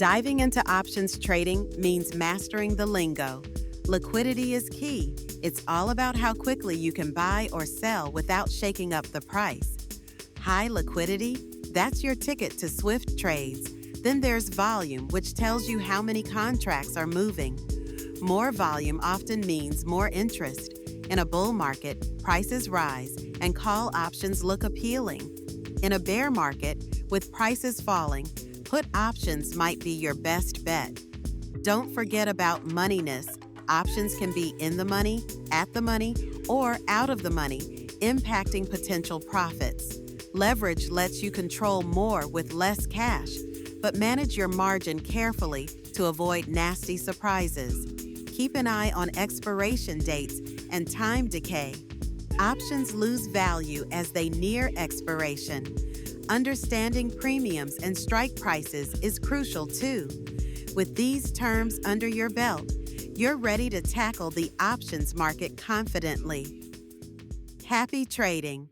Diving into options trading means mastering the lingo. Liquidity is key. It's all about how quickly you can buy or sell without shaking up the price. High liquidity? That's your ticket to swift trades. Then there's volume, which tells you how many contracts are moving. More volume often means more interest. In a bull market, prices rise and call options look appealing. In a bear market, with prices falling, put options might be your best bet. Don't forget about moneyness. Options can be in the money, at the money, or out of the money, impacting potential profits. Leverage lets you control more with less cash, but manage your margin carefully to avoid nasty surprises. Keep an eye on expiration dates and time decay. Options lose value as they near expiration. Understanding premiums and strike prices is crucial too. With these terms under your belt, you're ready to tackle the options market confidently. Happy trading!